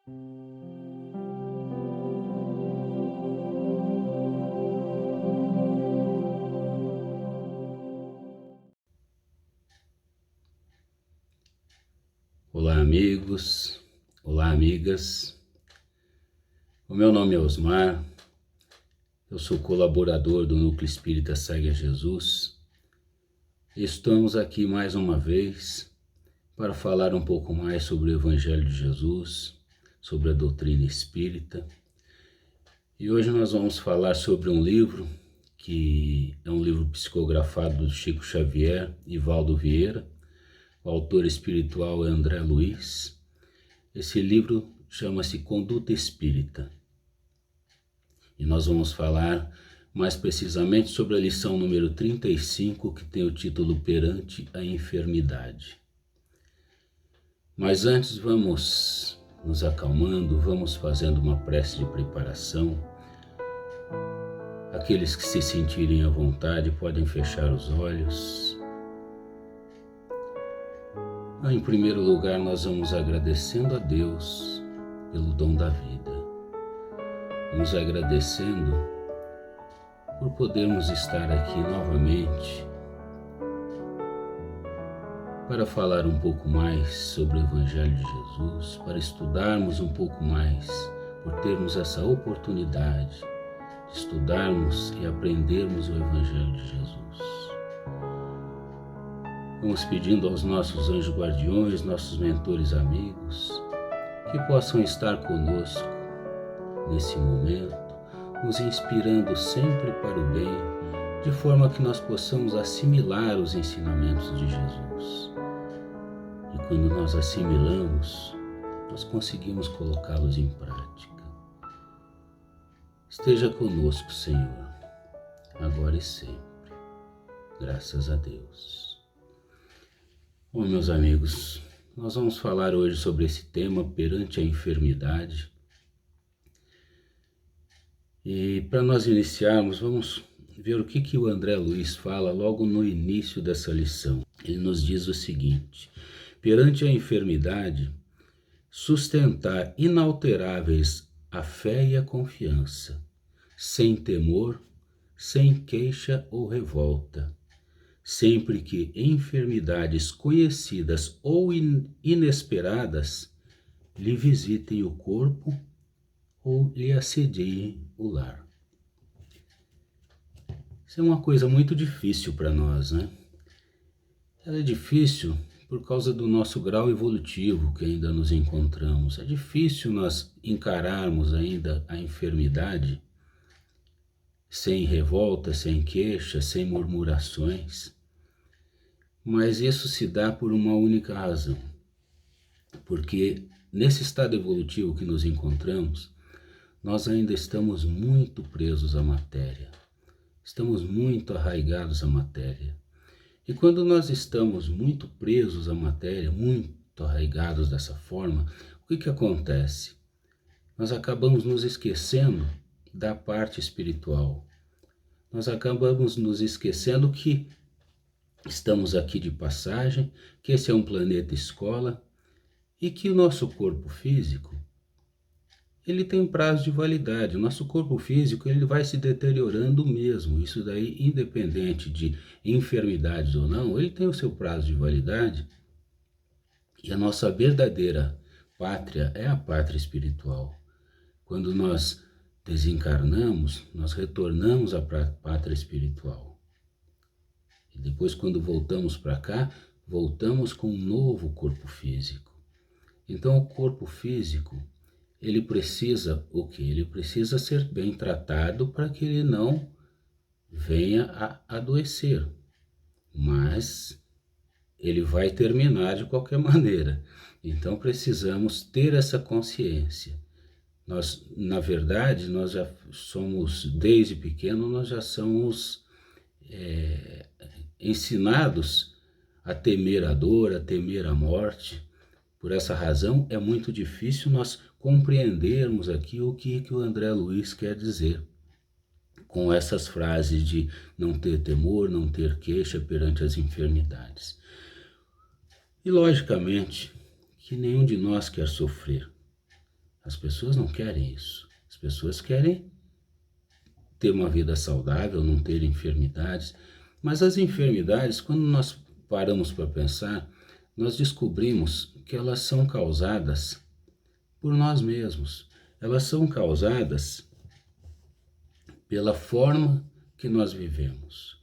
Olá, amigos, olá, amigas. O meu nome é Osmar, eu sou colaborador do Núcleo Espírita Segue a Jesus. Estamos aqui mais uma vez para falar um pouco mais sobre o Evangelho de Jesus, sobre a doutrina espírita. E hoje nós vamos falar sobre um livro que é um livro psicografado do Chico Xavier e Valdo Vieira. O autor espiritual é André Luiz. Esse livro chama-se Conduta Espírita. E nós vamos falar mais precisamente sobre a lição número 35, que tem o título Perante a Enfermidade. Mas antes vamos nos acalmando, vamos fazendo uma prece de preparação. Aqueles que se sentirem à vontade podem fechar os olhos. Em primeiro lugar, nós vamos agradecendo a Deus pelo dom da vida. Vamos agradecendo por podermos estar aqui novamente para falar um pouco mais sobre o Evangelho de Jesus, para estudarmos um pouco mais, por termos essa oportunidade de estudarmos e aprendermos o Evangelho de Jesus. Vamos pedindo aos nossos anjos guardiões, nossos mentores amigos, que possam estar conosco nesse momento, nos inspirando sempre para o bem, de forma que nós possamos assimilar os ensinamentos de Jesus. E quando nós assimilamos, nós conseguimos colocá-los em prática. Esteja conosco, Senhor, agora e sempre. Graças a Deus. Bom, meus amigos, nós vamos falar hoje sobre esse tema, perante a enfermidade. E para nós iniciarmos, vamos ver o que o André Luiz fala logo no início dessa lição. Ele nos diz o seguinte: perante a enfermidade, sustentar inalteráveis a fé e a confiança, sem temor, sem queixa ou revolta, sempre que enfermidades conhecidas ou inesperadas lhe visitem o corpo ou lhe assediem o lar. Isso é uma coisa muito difícil para nós, né? Ela é difícil por causa do nosso grau evolutivo que ainda nos encontramos. É difícil nós encararmos ainda a enfermidade sem revolta, sem queixa, sem murmurações. Mas isso se dá por uma única razão. Porque nesse estado evolutivo que nos encontramos, nós ainda estamos muito presos à matéria. Estamos muito arraigados à matéria. E quando nós estamos muito presos à matéria, muito arraigados dessa forma, o que acontece? Nós acabamos nos esquecendo da parte espiritual. Nós acabamos nos esquecendo que estamos aqui de passagem, que esse é um planeta escola e que o nosso corpo físico, ele tem prazo de validade. O nosso corpo físico, ele vai se deteriorando mesmo. Isso daí, independente de enfermidades ou não, ele tem o seu prazo de validade. E a nossa verdadeira pátria é a pátria espiritual. Quando nós desencarnamos, nós retornamos à pátria espiritual. E depois, quando voltamos para cá, voltamos com um novo corpo físico. Então, o corpo físico, ele precisa o quê? Ele precisa ser bem tratado para que ele não venha a adoecer. Mas ele vai terminar de qualquer maneira. Então, precisamos ter essa consciência. Nós, na verdade, nós já somos, desde pequeno, nós já somos ensinados a temer a dor, a temer a morte. Por essa razão, é muito difícil nós compreendermos aqui o que o André Luiz quer dizer com essas frases de não ter temor, não ter queixa perante as enfermidades. E, logicamente, que nenhum de nós quer sofrer. As pessoas não querem isso. As pessoas querem ter uma vida saudável, não ter enfermidades. Mas as enfermidades, quando nós paramos para pensar, nós descobrimos que elas são causadas por nós mesmos. Elas são causadas pela forma que nós vivemos.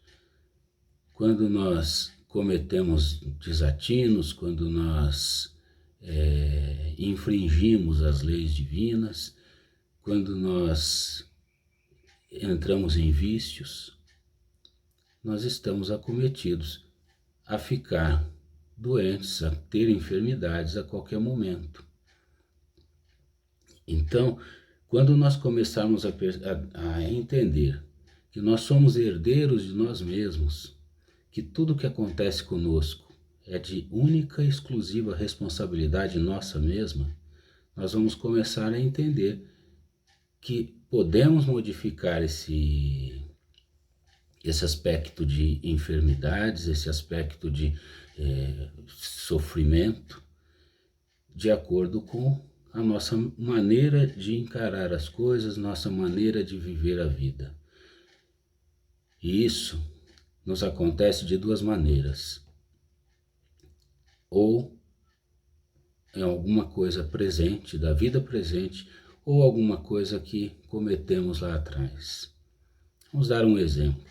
Quando nós cometemos desatinos, quando nós infringimos as leis divinas, quando nós entramos em vícios, nós estamos acometidos a ficar doentes, a ter enfermidades a qualquer momento. Então, quando nós começarmos a entender que nós somos herdeiros de nós mesmos, que tudo que acontece conosco é de única e exclusiva responsabilidade nossa mesma, nós vamos começar a entender que podemos modificar esse aspecto de enfermidades, esse aspecto de sofrimento, de acordo com a nossa maneira de encarar as coisas, nossa maneira de viver a vida. E isso nos acontece de duas maneiras. Ou em alguma coisa presente, da vida presente, ou alguma coisa que cometemos lá atrás. Vamos dar um exemplo.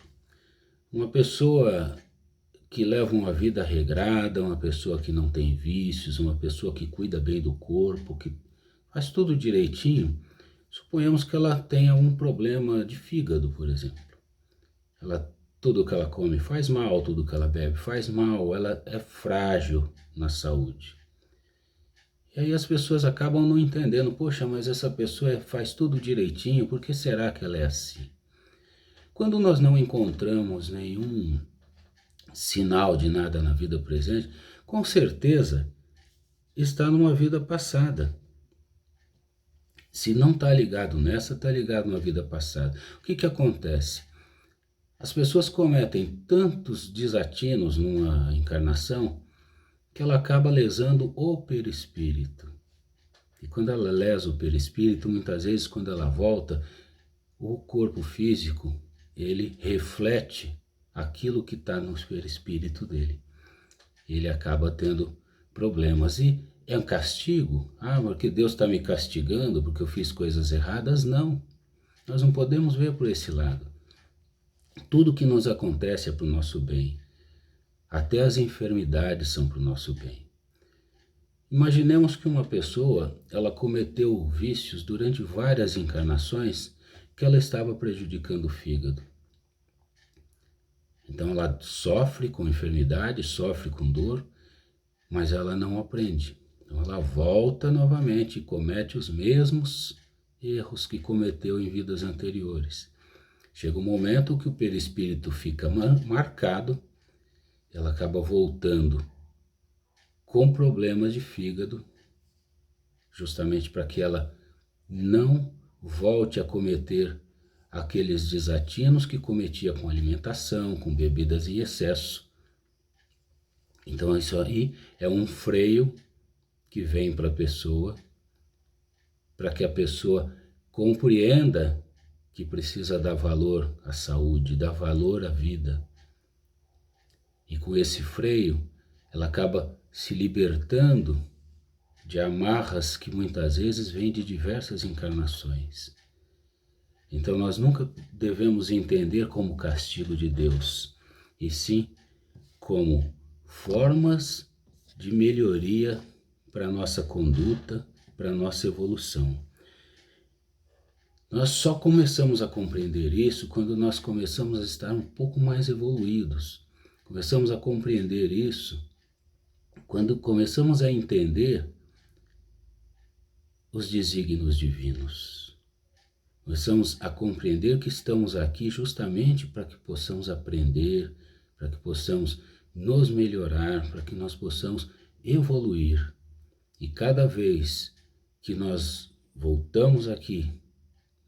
Uma pessoa que leva uma vida regrada, uma pessoa que não tem vícios, uma pessoa que cuida bem do corpo, que faz tudo direitinho, suponhamos que ela tenha um problema de fígado, por exemplo. Tudo que ela come faz mal, tudo que ela bebe faz mal, ela é frágil na saúde. E aí as pessoas acabam não entendendo, poxa, mas essa pessoa faz tudo direitinho, por que será que ela é assim? Quando nós não encontramos nenhum sinal de nada na vida presente, com certeza está numa vida passada. Se não está ligado nessa, está ligado na vida passada. O que acontece? As pessoas cometem tantos desatinos numa encarnação que ela acaba lesando o perispírito. E quando ela lesa o perispírito, muitas vezes quando ela volta, o corpo físico, ele reflete aquilo que está no perispírito dele. Ele acaba tendo problemas. E é um castigo? Porque Deus está me castigando porque eu fiz coisas erradas? Não. Nós não podemos ver por esse lado. Tudo que nos acontece é para o nosso bem. Até as enfermidades são para o nosso bem. Imaginemos que uma pessoa, ela cometeu vícios durante várias encarnações que ela estava prejudicando o fígado. Então ela sofre com enfermidade, sofre com dor, mas ela não aprende. Então ela volta novamente e comete os mesmos erros que cometeu em vidas anteriores. Chega um momento que o perispírito fica marcado, ela acaba voltando com problemas de fígado, justamente para que ela não volte a cometer aqueles desatinos que cometia com alimentação, com bebidas em excesso. Então isso aí é um freio que vem para a pessoa, para que a pessoa compreenda que precisa dar valor à saúde, dar valor à vida. E com esse freio, ela acaba se libertando de amarras que muitas vezes vêm de diversas encarnações. Então nós nunca devemos entender como castigo de Deus, e sim como formas de melhoria para a nossa conduta, para a nossa evolução. Nós só começamos a compreender isso quando nós começamos a estar um pouco mais evoluídos. Começamos a compreender isso quando começamos a entender os desígnios divinos. Começamos a compreender que estamos aqui justamente para que possamos aprender, para que possamos nos melhorar, para que nós possamos evoluir. E cada vez que nós voltamos aqui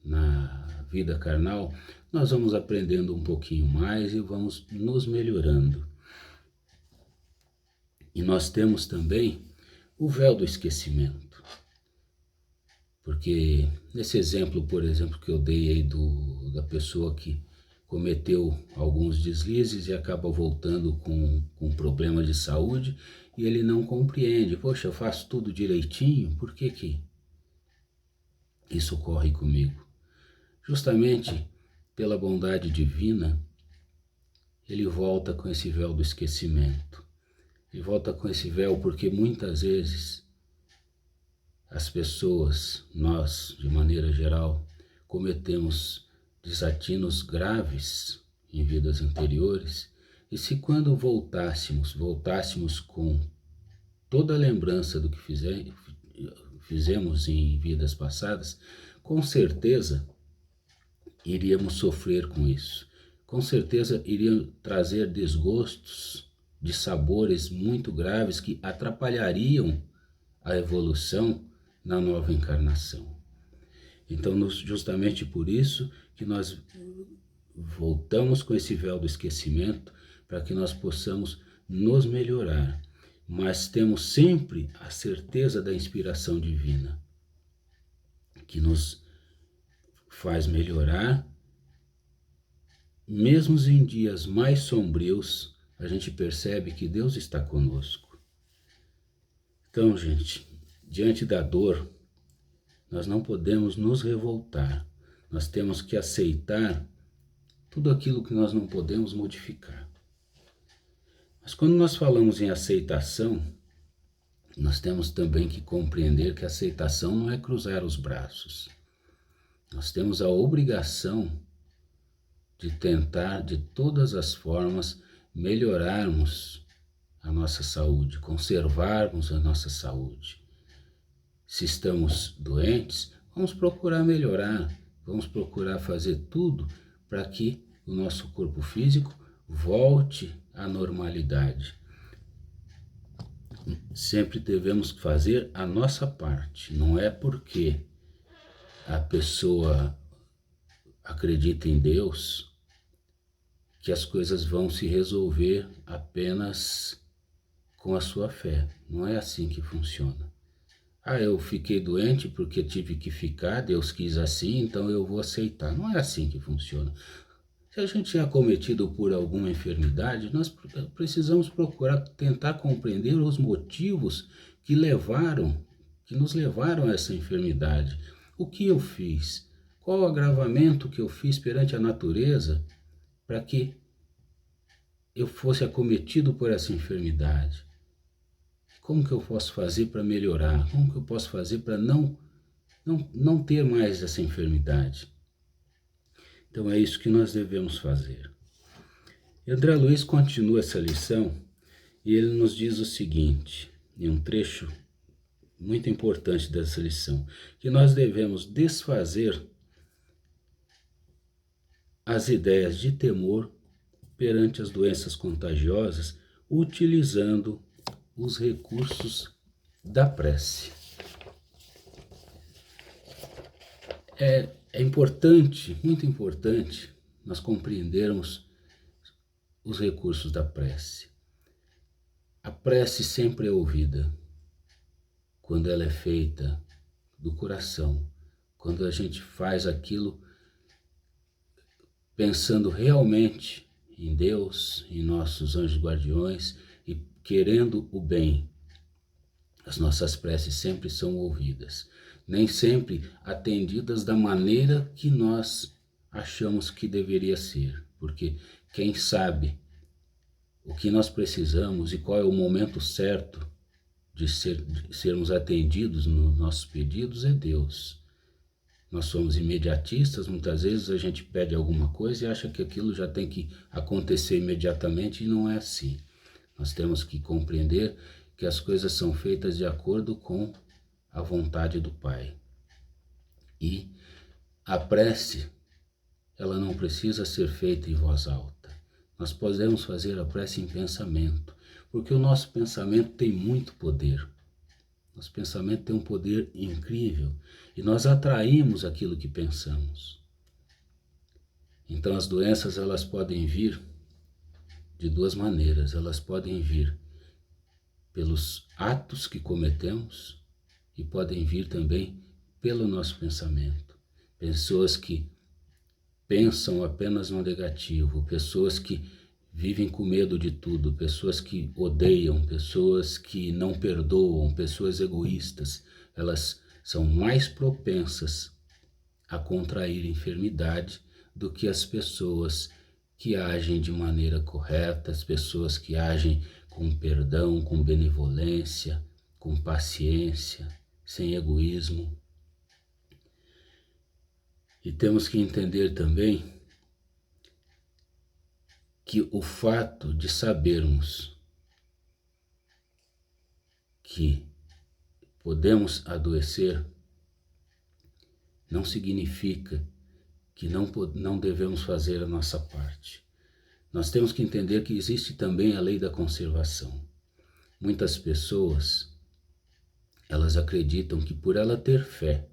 na vida carnal, nós vamos aprendendo um pouquinho mais e vamos nos melhorando. E nós temos também o véu do esquecimento. Porque nesse exemplo, por exemplo, que eu dei aí da pessoa que cometeu alguns deslizes e acaba voltando com problema de saúde e ele não compreende. Poxa, eu faço tudo direitinho, por que que isso ocorre comigo? Justamente pela bondade divina, ele volta com esse véu do esquecimento. Ele volta com esse véu porque muitas vezes as pessoas, nós, de maneira geral, cometemos desatinos graves em vidas anteriores, e se quando voltássemos com toda a lembrança do que fizemos em vidas passadas, com certeza iríamos sofrer com isso. Com certeza iriam trazer desgostos de sabores muito graves que atrapalhariam a evolução na nova encarnação. Então, justamente por isso que nós voltamos com esse véu do esquecimento para que nós possamos nos melhorar. Mas temos sempre a certeza da inspiração divina, que nos faz melhorar. Mesmo em dias mais sombrios, a gente percebe que Deus está conosco. Então, gente, diante da dor, nós não podemos nos revoltar. Nós temos que aceitar tudo aquilo que nós não podemos modificar. Mas quando nós falamos em aceitação, nós temos também que compreender que a aceitação não é cruzar os braços. Nós temos a obrigação de tentar, de todas as formas, melhorarmos a nossa saúde, conservarmos a nossa saúde. Se estamos doentes, vamos procurar melhorar, vamos procurar fazer tudo para que o nosso corpo físico volte à normalidade. Sempre devemos fazer a nossa parte, não é porque a pessoa acredita em Deus que as coisas vão se resolver apenas com a sua fé. Não é assim que funciona. Eu fiquei doente porque tive que ficar, Deus quis assim, então eu vou aceitar. Não é assim que funciona. Se a gente é acometido por alguma enfermidade, nós precisamos procurar tentar compreender os motivos que nos levaram a essa enfermidade. O que eu fiz? Qual o agravamento que eu fiz perante a natureza para que eu fosse acometido por essa enfermidade? Como que eu posso fazer para melhorar? Como que eu posso fazer para não ter mais essa enfermidade? Então é isso que nós devemos fazer. E André Luiz continua essa lição e ele nos diz o seguinte, em um trecho muito importante dessa lição, que nós devemos desfazer as ideias de temor perante as doenças contagiosas, utilizando os recursos da prece. É importante, muito importante, nós compreendermos os recursos da prece. A prece sempre é ouvida quando ela é feita do coração, quando a gente faz aquilo pensando realmente em Deus, em nossos anjos guardiões e querendo o bem. As nossas preces sempre são ouvidas, nem sempre atendidas da maneira que nós achamos que deveria ser, porque quem sabe o que nós precisamos e qual é o momento certo de sermos atendidos nos nossos pedidos é Deus. Nós somos imediatistas, muitas vezes a gente pede alguma coisa e acha que aquilo já tem que acontecer imediatamente e não é assim. Nós temos que compreender que as coisas são feitas de acordo com a vontade do Pai. E a prece, ela não precisa ser feita em voz alta. Nós podemos fazer a prece em pensamento, porque o nosso pensamento tem muito poder. Nosso pensamento tem um poder incrível e nós atraímos aquilo que pensamos. Então as doenças elas podem vir de duas maneiras. Elas podem vir pelos atos que cometemos e podem vir também pelo nosso pensamento. Pessoas que pensam apenas no negativo, pessoas que vivem com medo de tudo, pessoas que odeiam, pessoas que não perdoam, pessoas egoístas, elas são mais propensas a contrair enfermidade do que as pessoas que agem de maneira correta, as pessoas que agem com perdão, com benevolência, com paciência, sem egoísmo. E temos que entender também que o fato de sabermos que podemos adoecer não significa que não devemos fazer a nossa parte. Nós temos que entender que existe também a lei da conservação. Muitas pessoas, elas acreditam que por ela ter fé,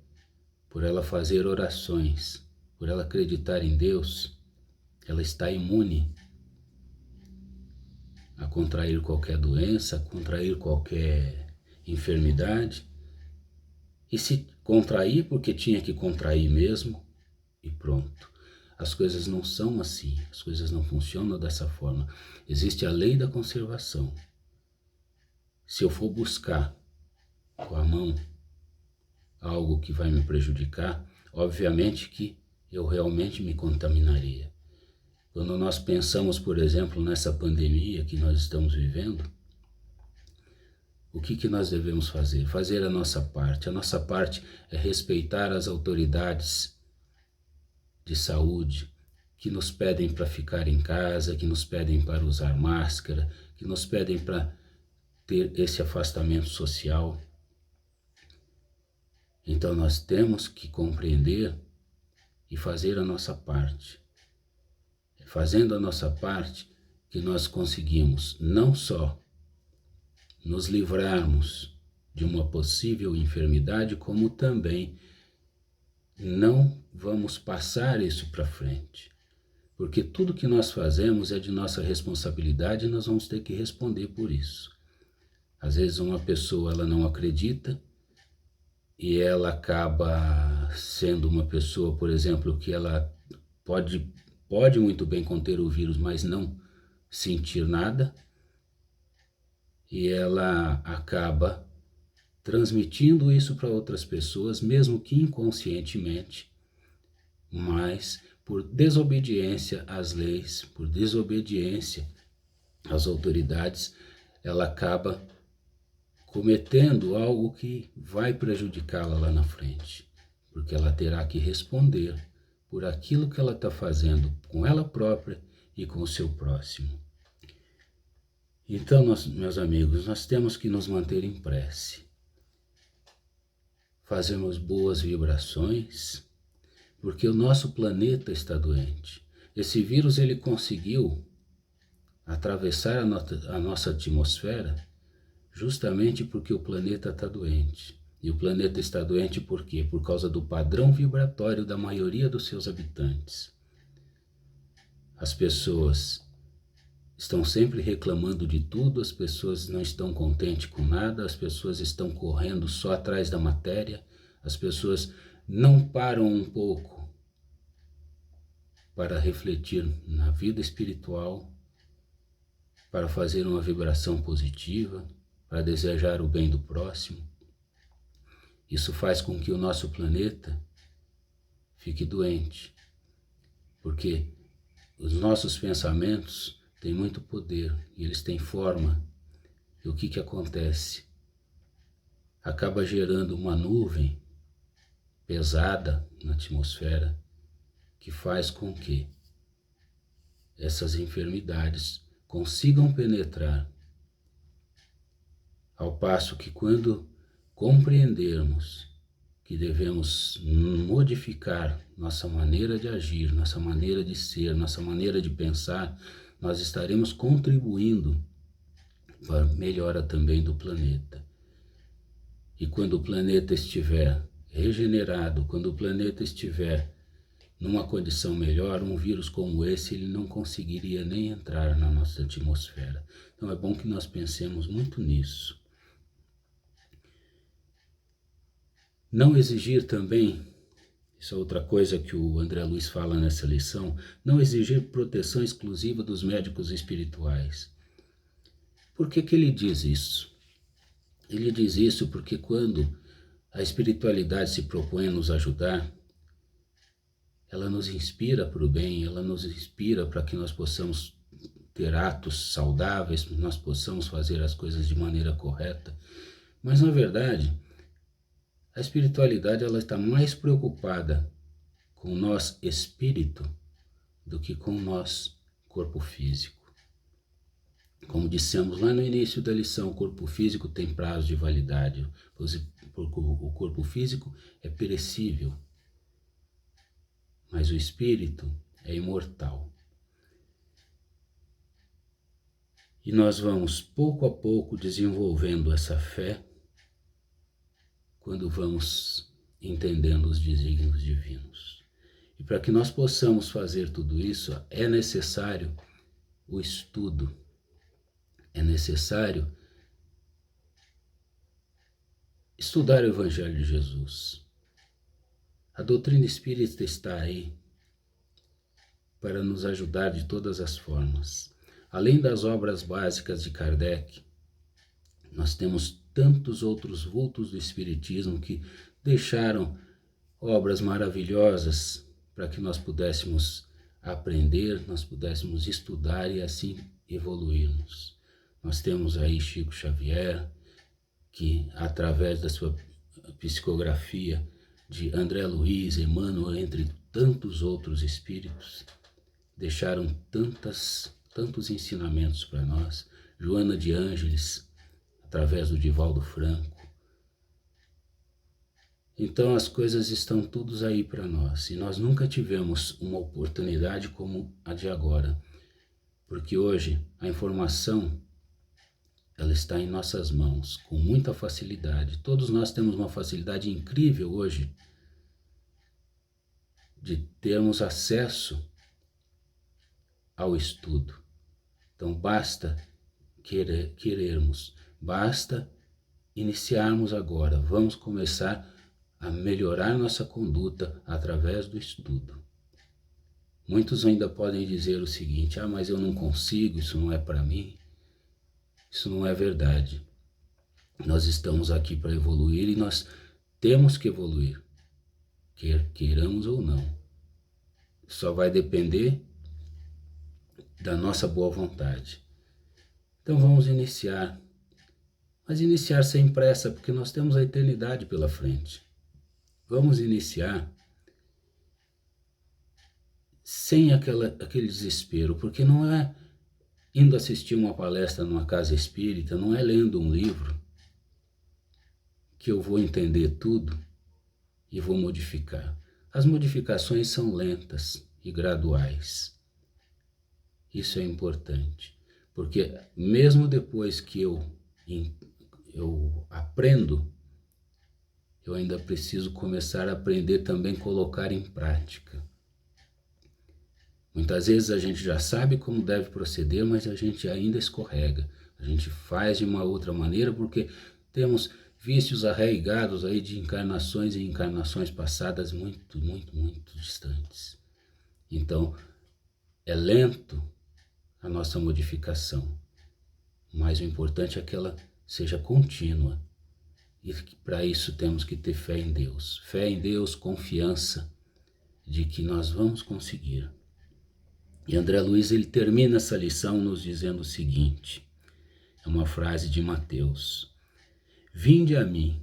por ela fazer orações, por ela acreditar em Deus, ela está imune a contrair qualquer doença, a contrair qualquer enfermidade. E se contrair porque tinha que contrair mesmo, e pronto. As coisas não são assim, as coisas não funcionam dessa forma. Existe a lei da conservação. Se eu for buscar com a mão algo que vai me prejudicar, obviamente que eu realmente me contaminaria. Quando nós pensamos, por exemplo, nessa pandemia que nós estamos vivendo, o que nós devemos fazer? Fazer a nossa parte. A nossa parte é respeitar as autoridades de saúde que nos pedem para ficar em casa, que nos pedem para usar máscara, que nos pedem para ter esse afastamento social. Então nós temos que compreender e fazer a nossa parte. Fazendo a nossa parte que nós conseguimos não só nos livrarmos de uma possível enfermidade, como também não vamos passar isso para frente. Porque tudo que nós fazemos é de nossa responsabilidade e nós vamos ter que responder por isso. Às vezes uma pessoa ela não acredita e ela acaba sendo uma pessoa, por exemplo, que ela pode muito bem conter o vírus, mas não sentir nada, e ela acaba transmitindo isso para outras pessoas, mesmo que inconscientemente, mas por desobediência às leis, por desobediência às autoridades, ela acaba cometendo algo que vai prejudicá-la lá na frente, porque ela terá que responder por aquilo que ela está fazendo com ela própria e com o seu próximo. Então, meus amigos, nós temos que nos manter em prece, fazermos boas vibrações, porque o nosso planeta está doente. Esse vírus ele conseguiu atravessar a nossa atmosfera justamente porque o planeta está doente. E o planeta está doente por quê? Por causa do padrão vibratório da maioria dos seus habitantes. As pessoas estão sempre reclamando de tudo, as pessoas não estão contentes com nada, as pessoas estão correndo só atrás da matéria, as pessoas não param um pouco para refletir na vida espiritual, para fazer uma vibração positiva, para desejar o bem do próximo. Isso faz com que o nosso planeta fique doente, porque os nossos pensamentos têm muito poder e eles têm forma. E o que acontece? Acaba gerando uma nuvem pesada na atmosfera que faz com que essas enfermidades consigam penetrar, ao passo que quando compreendermos que devemos modificar nossa maneira de agir, nossa maneira de ser, nossa maneira de pensar, nós estaremos contribuindo para a melhora também do planeta. E quando o planeta estiver regenerado, quando o planeta estiver numa condição melhor, um vírus como esse ele não conseguiria nem entrar na nossa atmosfera. Então é bom que nós pensemos muito nisso. Não exigir também, isso é outra coisa que o André Luiz fala nessa lição, não exigir proteção exclusiva dos médicos espirituais. Por que que ele diz isso? Ele diz isso porque quando a espiritualidade se propõe a nos ajudar, ela nos inspira para o bem, ela nos inspira para que nós possamos ter atos saudáveis, nós possamos fazer as coisas de maneira correta. Mas, na verdade, a espiritualidade ela está mais preocupada com nós espírito do que com nós corpo físico. Como dissemos lá no início da lição, o corpo físico tem prazo de validade, porque o corpo físico é perecível, mas o espírito é imortal. E nós vamos pouco a pouco desenvolvendo essa fé quando vamos entendendo os desígnios divinos. E para que nós possamos fazer tudo isso, é necessário o estudo, é necessário estudar o Evangelho de Jesus. A doutrina espírita está aí para nos ajudar de todas as formas. Além das obras básicas de Kardec, nós temos tantos outros vultos do Espiritismo que deixaram obras maravilhosas para que nós pudéssemos aprender, nós pudéssemos estudar e assim evoluirmos. Nós temos aí Chico Xavier, que através da sua psicografia de André Luiz, Emmanuel, entre tantos outros espíritos, deixaram tantos ensinamentos para nós. Joana de Ângeles, através do Divaldo Franco. Então as coisas estão todas aí para nós e nós nunca tivemos uma oportunidade como a de agora, porque hoje a informação ela está em nossas mãos com muita facilidade. Todos nós temos uma facilidade incrível hoje de termos acesso ao estudo. Então basta querermos, basta iniciarmos agora. Vamos começar a melhorar nossa conduta através do estudo. Muitos ainda podem dizer o seguinte: mas eu não consigo, isso não é para mim. Isso não é verdade. Nós estamos aqui para evoluir e nós temos que evoluir, queiramos ou não. Só vai depender da nossa boa vontade. Então vamos iniciar, mas iniciar sem pressa, porque nós temos a eternidade pela frente. Vamos iniciar sem aquele desespero, porque não é indo assistir uma palestra numa casa espírita, não é lendo um livro que eu vou entender tudo e vou modificar. As modificações são lentas e graduais. Isso é importante, porque mesmo depois que eu aprendo, eu ainda preciso começar a aprender também a colocar em prática. Muitas vezes a gente já sabe como deve proceder, mas a gente ainda escorrega. A gente faz de uma outra maneira porque temos vícios arraigados aí de encarnações e encarnações passadas muito distantes. Então, é lento a nossa modificação, mas o importante é que ela seja contínua. E para isso temos que ter fé em Deus. Fé em Deus, confiança de que nós vamos conseguir. E André Luiz ele termina essa lição nos dizendo o seguinte, é uma frase de Mateus: Vinde a mim,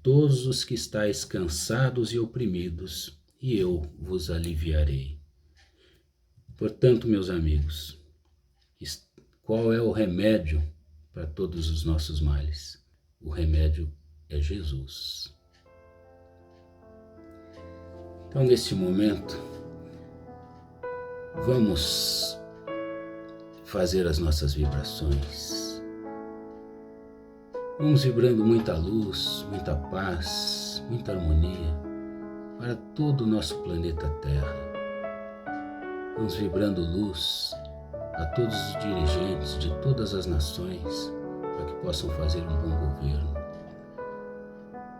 todos os que estáis cansados e oprimidos, e eu vos aliviarei. Portanto, meus amigos, qual é o remédio para todos os nossos males? O remédio é Jesus. Então, neste momento, vamos fazer as nossas vibrações. Vamos vibrando muita luz, muita paz, muita harmonia para todo o nosso planeta Terra. Vamos vibrando luz a todos os dirigentes de todas as nações para que possam fazer um bom governo.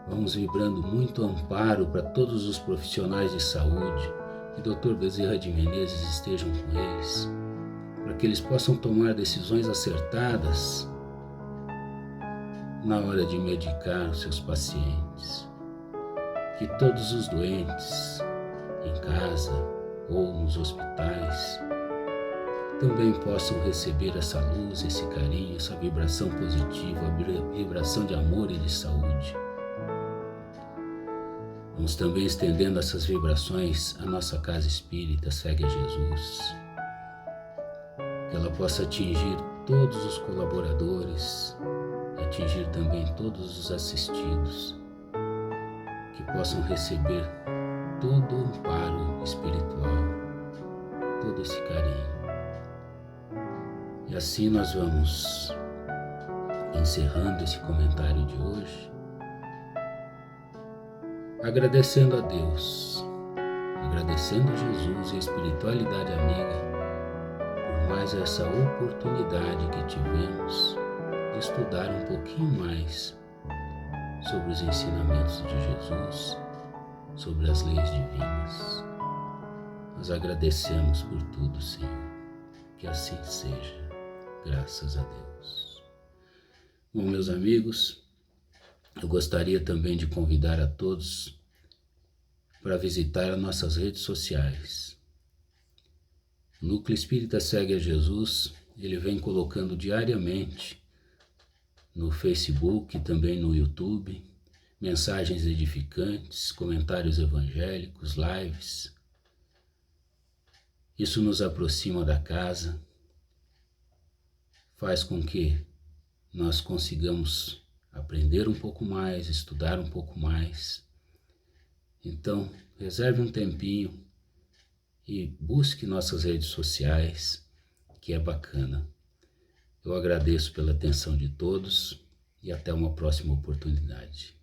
Vamos vibrando muito amparo para todos os profissionais de saúde, que Dr. Bezerra de Menezes estejam com eles, para que eles possam tomar decisões acertadas na hora de medicar os seus pacientes. Que todos os doentes, em casa ou nos hospitais, também possam receber essa luz, esse carinho, essa vibração positiva, a vibração de amor e de saúde. Vamos também estendendo essas vibrações à nossa casa espírita, Segue a Jesus. Que ela possa atingir todos os colaboradores, atingir também todos os assistidos, que possam receber todo o amparo espiritual, todo esse carinho. E assim nós vamos encerrando esse comentário de hoje, agradecendo a Deus, agradecendo a Jesus e a espiritualidade amiga por mais essa oportunidade que tivemos de estudar um pouquinho mais sobre os ensinamentos de Jesus, sobre as leis divinas. Nós agradecemos por tudo, Senhor. Que assim seja, graças a Deus. Bom, meus amigos, eu gostaria também de convidar a todos para visitar as nossas redes sociais. O Núcleo Espírita Segue a Jesus, ele vem colocando diariamente no Facebook e também no YouTube mensagens edificantes, comentários evangélicos, lives. Isso nos aproxima da casa, faz com que nós consigamos aprender um pouco mais, estudar um pouco mais. Então, reserve um tempinho e busque nossas redes sociais, que é bacana. Eu agradeço pela atenção de todos e até uma próxima oportunidade.